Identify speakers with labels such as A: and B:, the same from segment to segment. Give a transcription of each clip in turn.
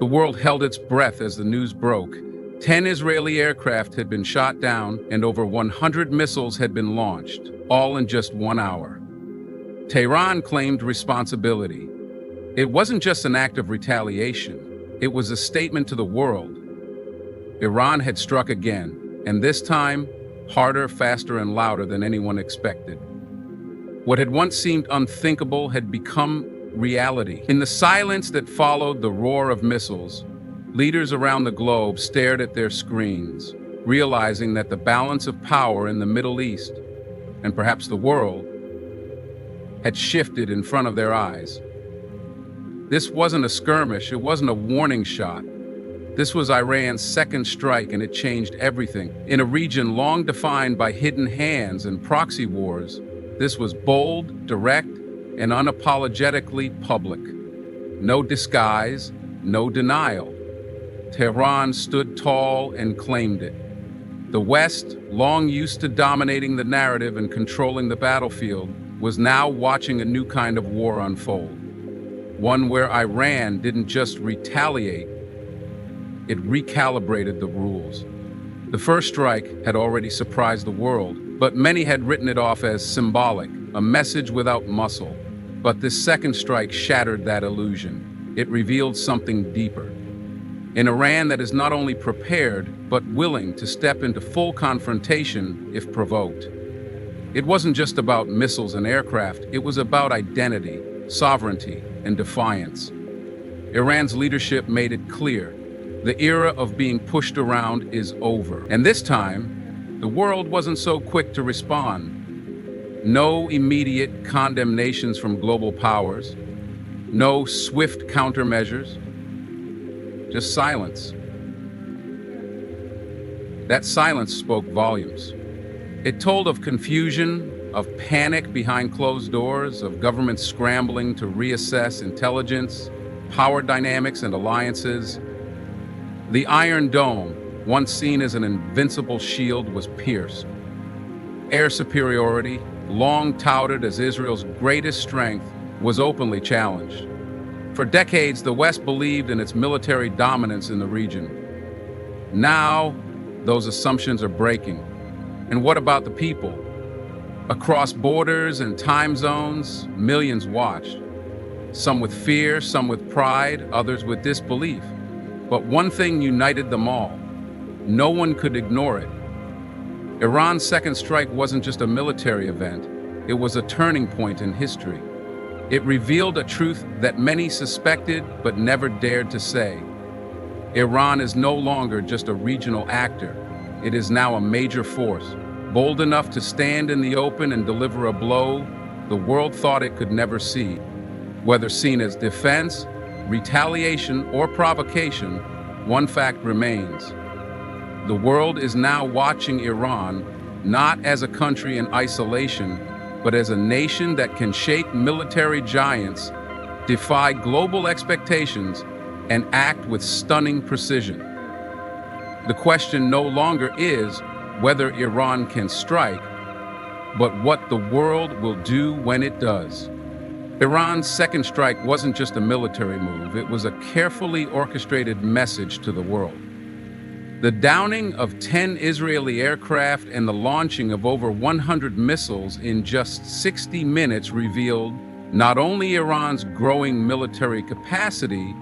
A: The world held its breath as the news broke. 10 Israeli aircraft had been shot down and over 100 missiles had been launched, all in just 1 hour. Tehran claimed responsibility. It wasn't just an act of retaliation. It was a statement to the world. Iran had struck again, and this time, harder, faster, and louder than anyone expected. What had once seemed unthinkable had become reality. In the silence that followed the roar of missiles, leaders around the globe stared at their screens, realizing that the balance of power in the Middle East, and perhaps the world, had shifted in front of their eyes. This wasn't a skirmish, it wasn't a warning shot. This was Iran's second strike, and it changed everything. In a region long defined by hidden hands and proxy wars, this was bold, direct, and unapologetically public. No disguise, no denial. Tehran stood tall and claimed it. The West, long used to dominating the narrative and controlling the battlefield, was now watching a new kind of war unfold. One where Iran didn't just retaliate, it recalibrated the rules. The first strike had already surprised the world, but many had written it off as symbolic, a message without muscle. But this second strike shattered that illusion. It revealed something deeper. An Iran that is not only prepared, but willing to step into full confrontation if provoked. It wasn't just about missiles and aircraft, it was about identity, sovereignty, and defiance. Iran's leadership made it clear. The era of being pushed around is over. And this time, the world wasn't so quick to respond. No immediate condemnations from global powers. No swift countermeasures. Just silence. That silence spoke volumes. It told of confusion, of panic behind closed doors, of governments scrambling to reassess intelligence, power dynamics, and alliances. The Iron Dome, once seen as an invincible shield, was pierced. Air superiority, long touted as Israel's greatest strength, was openly challenged. For decades, the West believed in its military dominance in the region. Now, those assumptions are breaking. And what about the people? Across borders and time zones, millions watched. Some with fear, some with pride, others with disbelief. But one thing united them all. No one could ignore it. Iran's second strike wasn't just a military event. It was a turning point in history. It revealed a truth that many suspected but never dared to say. Iran is no longer just a regional actor. It is now a major force, bold enough to stand in the open and deliver a blow the world thought it could never see. Whether seen as defense, retaliation, or provocation, one fact remains. The world is now watching Iran not as a country in isolation, but as a nation that can shake military giants, defy global expectations, and act with stunning precision. The question no longer is whether Iran can strike, but what the world will do when it does. Iran's second strike wasn't just a military move, it was a carefully orchestrated message to the world. The downing of 10 Israeli aircraft and the launching of over 100 missiles in just 60 minutes revealed not only Iran's growing military capacity,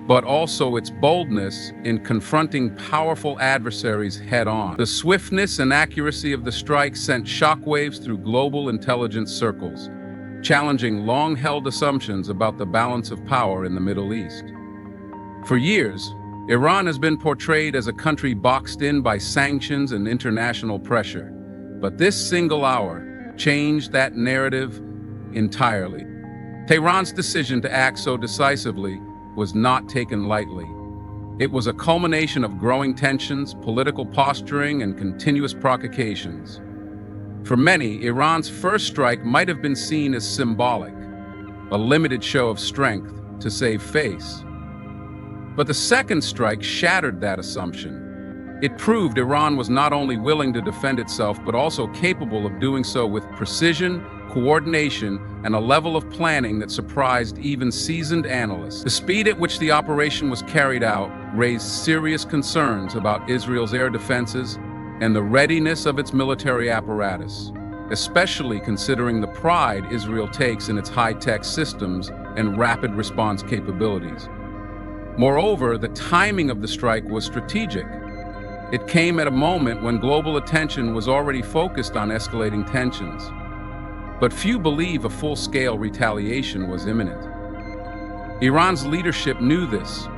A: but also its boldness in confronting powerful adversaries head-on. The swiftness and accuracy of the strike sent shockwaves through global intelligence circles, challenging long-held assumptions about the balance of power in the Middle East. For years, Iran has been portrayed as a country boxed in by sanctions and international pressure. But this single hour changed that narrative entirely. Tehran's decision to act so decisively was not taken lightly. It was a culmination of growing tensions, political posturing, and continuous provocations. For many, Iran's first strike might have been seen as symbolic, a limited show of strength to save face. But the second strike shattered that assumption. It proved Iran was not only willing to defend itself, but also capable of doing so with precision coordination, and a level of planning that surprised even seasoned analysts. The speed at which the operation was carried out raised serious concerns about Israel's air defenses and the readiness of its military apparatus, especially considering the pride Israel takes in its high-tech systems and rapid response capabilities. Moreover, the timing of the strike was strategic. It came at a moment when global attention was already focused on escalating tensions. But few believe a full-scale retaliation was imminent. Iran's leadership knew this,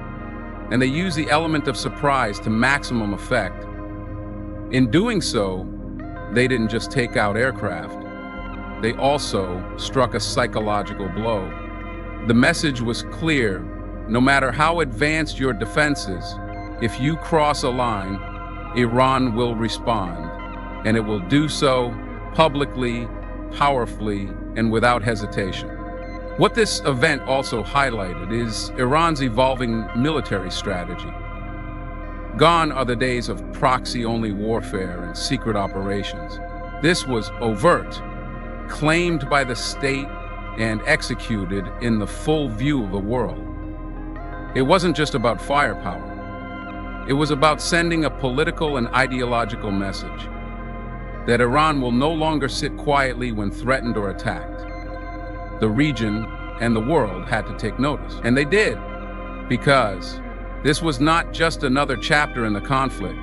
A: and they used the element of surprise to maximum effect. In doing so, they didn't just take out aircraft. They also struck a psychological blow. The message was clear: no matter how advanced your defenses, if you cross a line, Iran will respond, and it will do so publicly, powerfully, and without hesitation. What this event also highlighted is Iran's evolving military strategy. Gone are the days of proxy-only warfare and secret operations. This was overt, claimed by the state, and executed in the full view of the world. It wasn't just about firepower. It was about sending a political and ideological message that Iran will no longer sit quietly when threatened or attacked. The region and the world had to take notice, and they did, because this was not just another chapter in the conflict.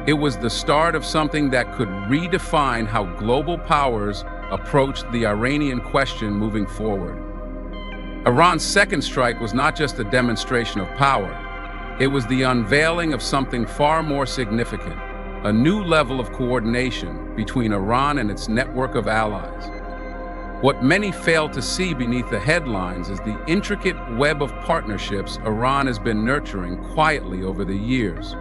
A: It was the start of something that could redefine how global powers approached the Iranian question moving forward. Iran's second strike was not just a demonstration of power. It was the unveiling of something far more significant, a new level of coordination between Iran and its network of allies. What many fail to see beneath the headlines is the intricate web of partnerships Iran has been nurturing quietly over the years.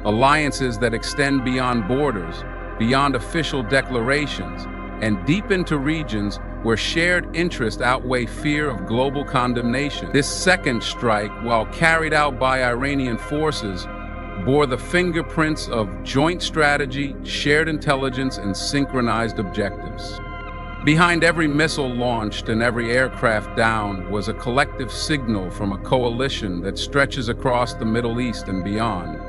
A: Alliances that extend beyond borders, beyond official declarations, and deep into regions where shared interests outweigh fear of global condemnation. This second strike, while carried out by Iranian forces, bore the fingerprints of joint strategy, shared intelligence, and synchronized objectives. Behind every missile launched and every aircraft downed was a collective signal from a coalition that stretches across the Middle East and beyond.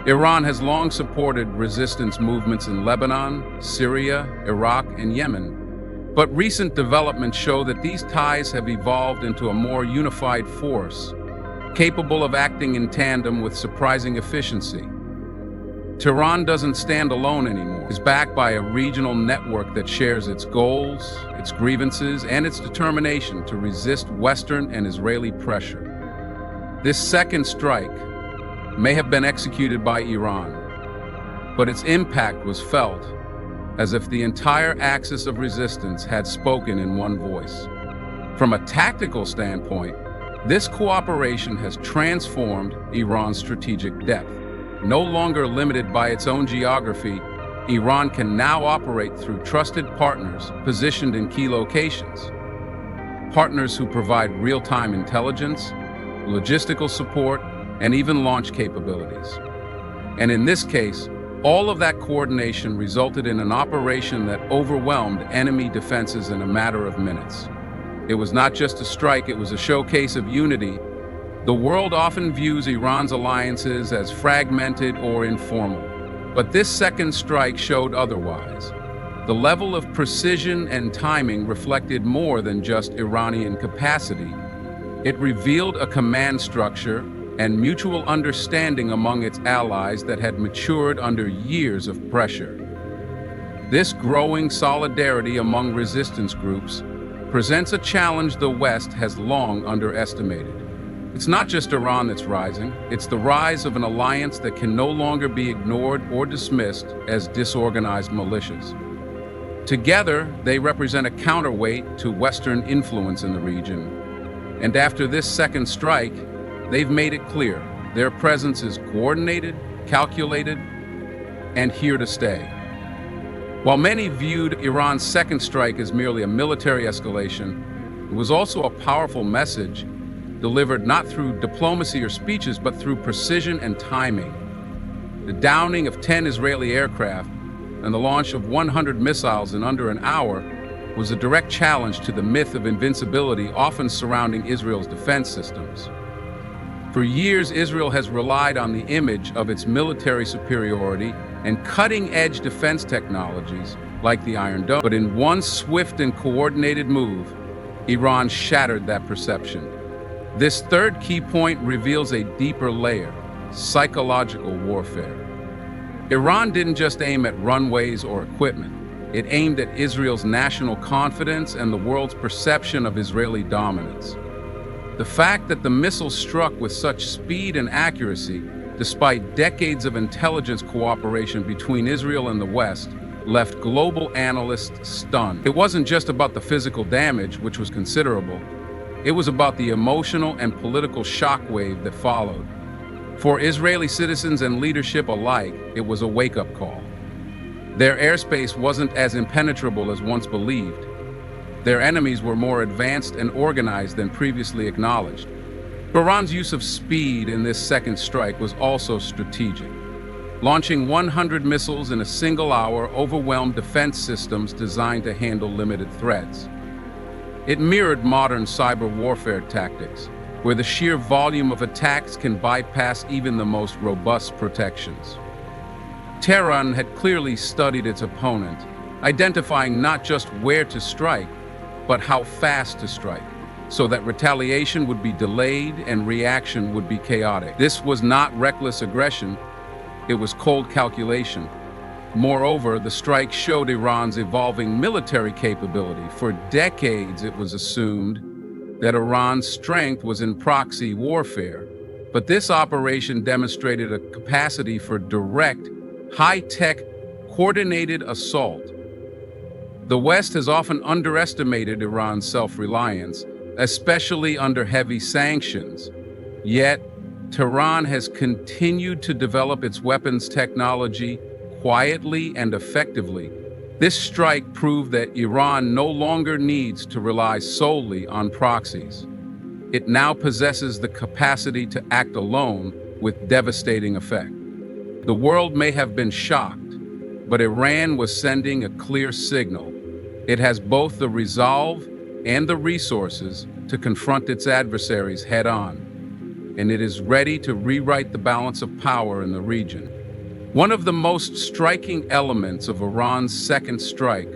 A: Iran has long supported resistance movements in Lebanon, Syria, Iraq, and Yemen. But recent developments show that these ties have evolved into a more unified force, capable of acting in tandem with surprising efficiency. Tehran doesn't stand alone anymore. It's backed by a regional network that shares its goals, its grievances, and its determination to resist Western and Israeli pressure. This second strike may have been executed by Iran, but its impact was felt as if the entire axis of resistance had spoken in one voice. From a tactical standpoint, this cooperation has transformed Iran's strategic depth. No longer limited by its own geography, Iran can now operate through trusted partners positioned in key locations. Partners who provide real-time intelligence, logistical support, and even launch capabilities. And in this case, all of that coordination resulted in an operation that overwhelmed enemy defenses in a matter of minutes. It was not just a strike, it was a showcase of unity. The world often views Iran's alliances as fragmented or informal, but this second strike showed otherwise. The level of precision and timing reflected more than just Iranian capacity. It revealed a command structure and mutual understanding among its allies that had matured under years of pressure. This growing solidarity among resistance groups presents a challenge the West has long underestimated. It's not just Iran that's rising, it's the rise of an alliance that can no longer be ignored or dismissed as disorganized militias. Together, they represent a counterweight to Western influence in the region. And after this second strike, they've made it clear their presence is coordinated, calculated, and here to stay. While many viewed Iran's second strike as merely a military escalation, it was also a powerful message delivered not through diplomacy or speeches, but through precision and timing. The downing of 10 Israeli aircraft and the launch of 100 missiles in under an hour was a direct challenge to the myth of invincibility often surrounding Israel's defense systems. For years, Israel has relied on the image of its military superiority and cutting-edge defense technologies like the Iron Dome. But in one swift and coordinated move, Iran shattered that perception. This third key point reveals a deeper layer: psychological warfare. Iran didn't just aim at runways or equipment. It aimed at Israel's national confidence and the world's perception of Israeli dominance. The fact that the missile struck with such speed and accuracy, despite decades of intelligence cooperation between Israel and the West, left global analysts stunned. It wasn't just about the physical damage, which was considerable. It was about the emotional and political shockwave that followed. For Israeli citizens and leadership alike, it was a wake-up call. Their airspace wasn't as impenetrable as once believed. Their enemies were more advanced and organized than previously acknowledged. Iran's use of speed in this second strike was also strategic. Launching 100 missiles in a single hour overwhelmed defense systems designed to handle limited threats. It mirrored modern cyber warfare tactics, where the sheer volume of attacks can bypass even the most robust protections. Tehran had clearly studied its opponent, identifying not just where to strike, but how fast to strike, so that retaliation would be delayed and reaction would be chaotic. This was not reckless aggression, it was cold calculation. Moreover, the strike showed Iran's evolving military capability. For decades, it was assumed that Iran's strength was in proxy warfare, but this operation demonstrated a capacity for direct, high-tech, coordinated assault. The West has often underestimated Iran's self-reliance, especially under heavy sanctions. Yet, Tehran has continued to develop its weapons technology quietly and effectively. This strike proved that Iran no longer needs to rely solely on proxies. It now possesses the capacity to act alone with devastating effect. The world may have been shocked, but Iran was sending a clear signal. It has both the resolve and the resources to confront its adversaries head-on, and it is ready to rewrite the balance of power in the region. One of the most striking elements of Iran's second strike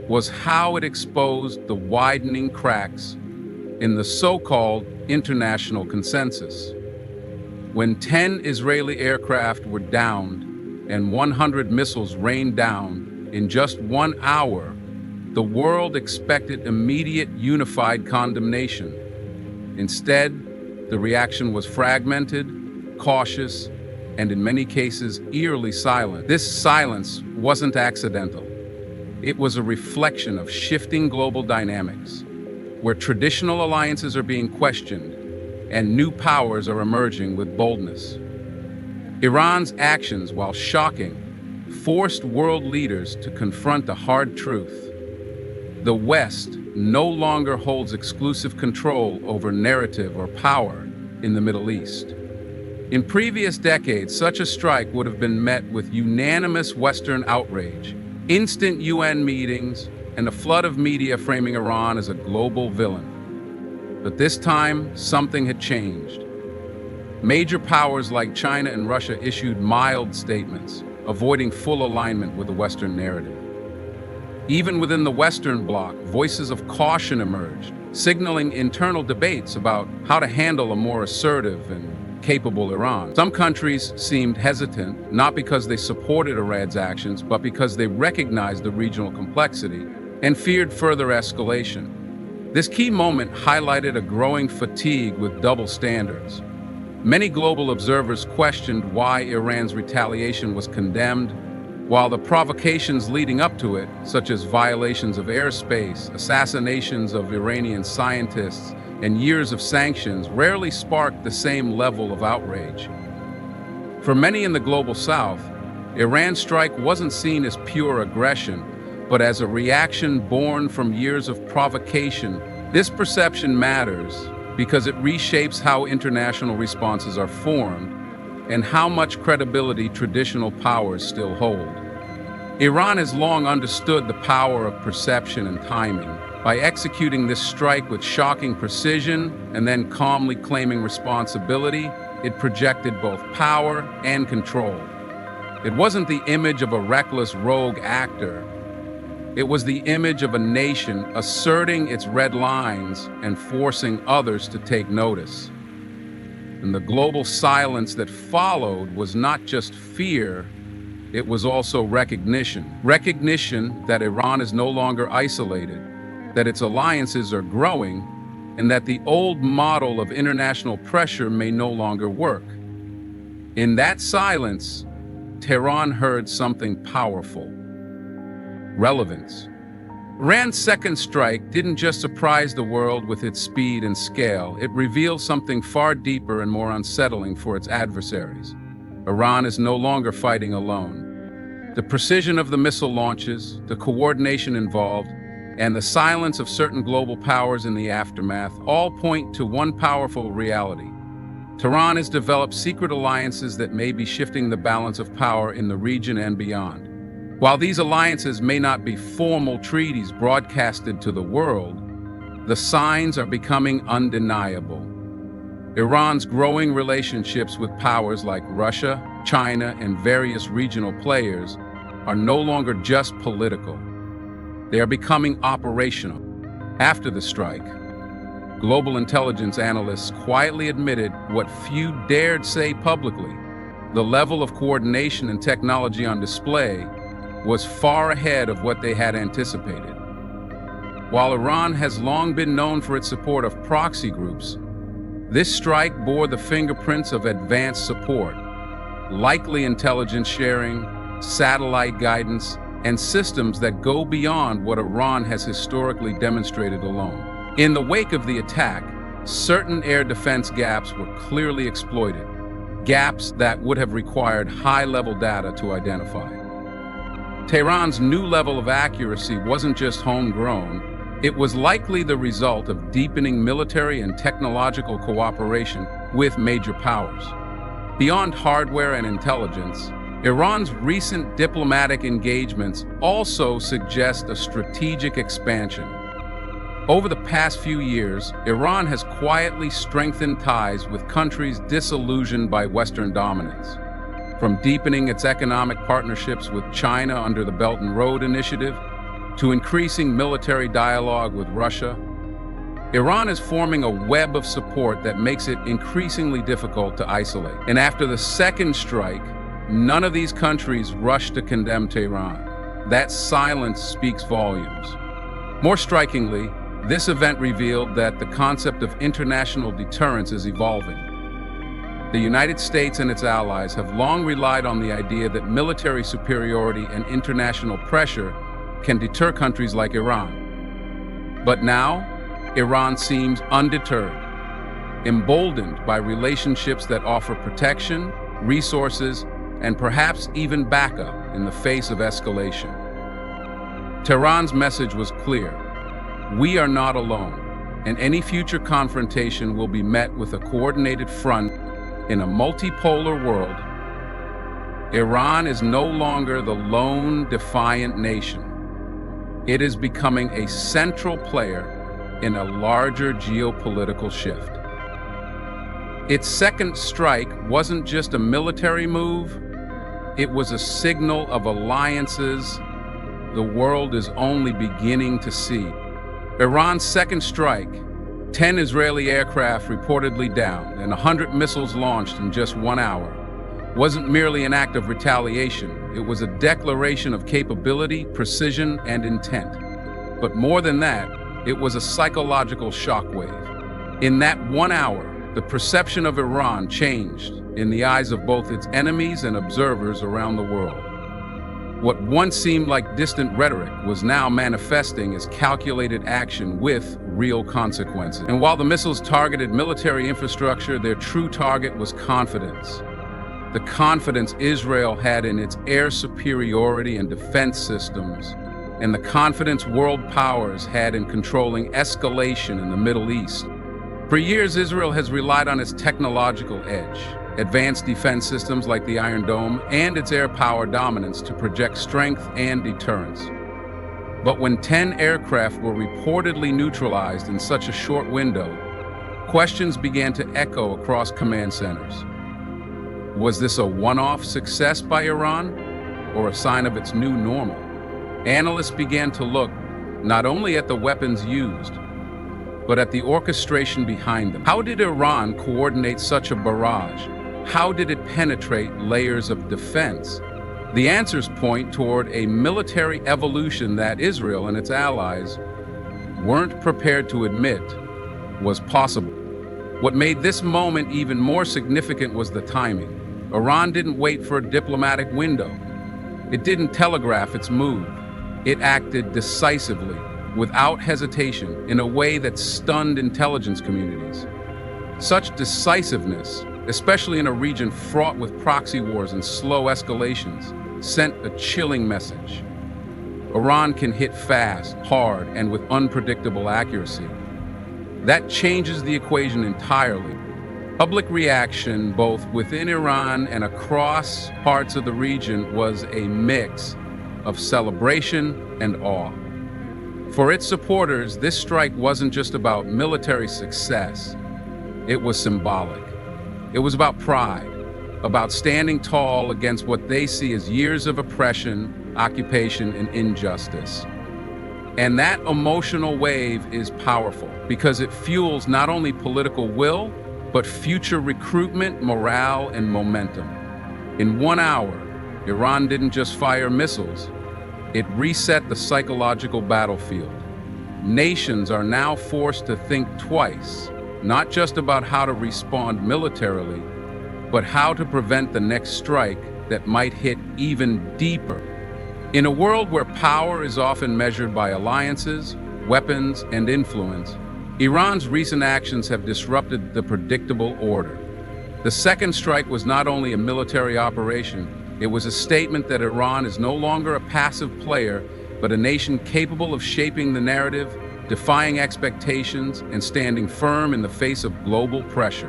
A: was how it exposed the widening cracks in the so-called international consensus. When 10 Israeli aircraft were downed and 100 missiles rained down in just 1 hour, the world expected immediate unified condemnation. Instead, the reaction was fragmented, cautious, and in many cases eerily silent. This silence wasn't accidental. It was a reflection of shifting global dynamics, where traditional alliances are being questioned and new powers are emerging with boldness. Iran's actions, while shocking, forced world leaders to confront a hard truth. The West no longer holds exclusive control over narrative or power in the Middle East. In previous decades, such a strike would have been met with unanimous Western outrage, instant UN meetings, and a flood of media framing Iran as a global villain. But this time, something had changed. Major powers like China and Russia issued mild statements, avoiding full alignment with the Western narrative. Even within the Western bloc, voices of caution emerged, signaling internal debates about how to handle a more assertive and capable Iran. Some countries seemed hesitant, not because they supported Iran's actions, but because they recognized the regional complexity and feared further escalation. This key moment highlighted a growing fatigue with double standards. Many global observers questioned why Iran's retaliation was condemned, while the provocations leading up to it, such as violations of airspace, assassinations of Iranian scientists, and years of sanctions, rarely sparked the same level of outrage. For many in the global South, Iran's strike wasn't seen as pure aggression, but as a reaction born from years of provocation. This perception matters because it reshapes how international responses are formed and how much credibility traditional powers still hold. Iran has long understood the power of perception and timing. By executing this strike with shocking precision and then calmly claiming responsibility, it projected both power and control. It wasn't the image of a reckless rogue actor. It was the image of a nation asserting its red lines and forcing others to take notice. And the global silence that followed was not just fear, it was also recognition. Recognition that Iran is no longer isolated, that its alliances are growing, and that the old model of international pressure may no longer work. In that silence, Tehran heard something powerful: relevance. Iran's second strike didn't just surprise the world with its speed and scale, it revealed something far deeper and more unsettling for its adversaries. Iran is no longer fighting alone. The precision of the missile launches, the coordination involved, and the silence of certain global powers in the aftermath all point to one powerful reality. Tehran has developed secret alliances that may be shifting the balance of power in the region and beyond. While these alliances may not be formal treaties broadcasted to the world, the signs are becoming undeniable. Iran's growing relationships with powers like Russia, China, and various regional players are no longer just political. They are becoming operational. After the strike, global intelligence analysts quietly admitted what few dared say publicly. The level of coordination and technology on display was far ahead of what they had anticipated. While Iran has long been known for its support of proxy groups, this strike bore the fingerprints of advanced support, likely intelligence sharing, satellite guidance, and systems that go beyond what Iran has historically demonstrated alone. In the wake of the attack, certain air defense gaps were clearly exploited, gaps that would have required high-level data to identify. Tehran's new level of accuracy wasn't just homegrown, it was likely the result of deepening military and technological cooperation with major powers. Beyond hardware and intelligence, Iran's recent diplomatic engagements also suggest a strategic expansion. Over the past few years, Iran has quietly strengthened ties with countries disillusioned by Western dominance. From deepening its economic partnerships with China under the Belt and Road Initiative, to increasing military dialogue with Russia, Iran is forming a web of support that makes it increasingly difficult to isolate. And after the second strike, none of these countries rushed to condemn Tehran. That silence speaks volumes. More strikingly, this event revealed that the concept of international deterrence is evolving. The United States and its allies have long relied on the idea that military superiority and international pressure can deter countries like Iran. But now, Iran seems undeterred, emboldened by relationships that offer protection, resources, and perhaps even backup in the face of escalation. Tehran's message was clear: we are not alone, and any future confrontation will be met with a coordinated front. In a multipolar world, Iran is no longer the lone defiant nation. It is becoming a central player in a larger geopolitical shift. Its second strike wasn't just a military move, it was a signal of alliances the world is only beginning to see. Iran's second strike, 10 Israeli aircraft reportedly downed and 100 missiles launched in just 1 hour, wasn't merely an act of retaliation, it was a declaration of capability, precision, and intent. But more than that, it was a psychological shockwave. In that 1 hour, the perception of Iran changed in the eyes of both its enemies and observers around the world. What once seemed like distant rhetoric was now manifesting as calculated action with real consequences. And while the missiles targeted military infrastructure, their true target was confidence. The confidence Israel had in its air superiority and defense systems, and the confidence world powers had in controlling escalation in the Middle East. For years, Israel has relied on its technological edge, advanced defense systems like the Iron Dome, and its air power dominance to project strength and deterrence. But when 10 aircraft were reportedly neutralized in such a short window, questions began to echo across command centers. Was this a one-off success by Iran, or a sign of its new normal? Analysts began to look not only at the weapons used, but at the orchestration behind them. How did Iran coordinate such a barrage? How did it penetrate layers of defense? The answers point toward a military evolution that Israel and its allies weren't prepared to admit was possible. What made this moment even more significant was the timing. Iran didn't wait for a diplomatic window. It didn't telegraph its move. It acted decisively, without hesitation, in a way that stunned intelligence communities. Such decisiveness, especially in a region fraught with proxy wars and slow escalations, sent a chilling message. Iran can hit fast, hard, and with unpredictable accuracy. That changes the equation entirely. Public reaction, both within Iran and across parts of the region, was a mix of celebration and awe. For its supporters, this strike wasn't just about military success. It was symbolic. It was about pride, about standing tall against what they see as years of oppression, occupation, and injustice. And that emotional wave is powerful because it fuels not only political will, but future recruitment, morale, and momentum. In 1 hour, Iran didn't just fire missiles, it reset the psychological battlefield. Nations are now forced to think twice, not just about how to respond militarily, but how to prevent the next strike that might hit even deeper. In a world where power is often measured by alliances, weapons, and influence, Iran's recent actions have disrupted the predictable order. The second strike was not only a military operation, it was a statement that Iran is no longer a passive player, but a nation capable of shaping the narrative, defying expectations, and standing firm in the face of global pressure.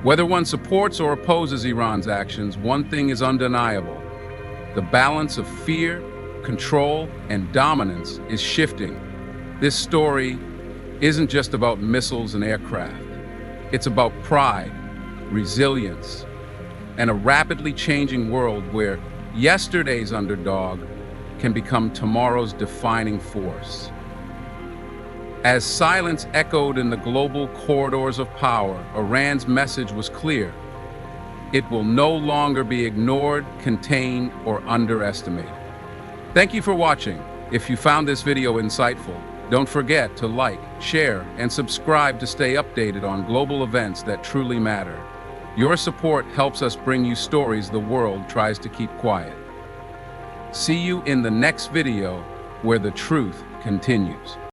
A: Whether one supports or opposes Iran's actions, one thing is undeniable. The balance of fear, control, and dominance is shifting. This story isn't just about missiles and aircraft. It's about pride, resilience, and a rapidly changing world where yesterday's underdog can become tomorrow's defining force. As silence echoed in the global corridors of power, Iran's message was clear. It will no longer be ignored, contained, or underestimated. Thank you for watching. If you found this video insightful, don't forget to like, share, and subscribe to stay updated on global events that truly matter. Your support helps us bring you stories the world tries to keep quiet. See you in the next video where the truth continues.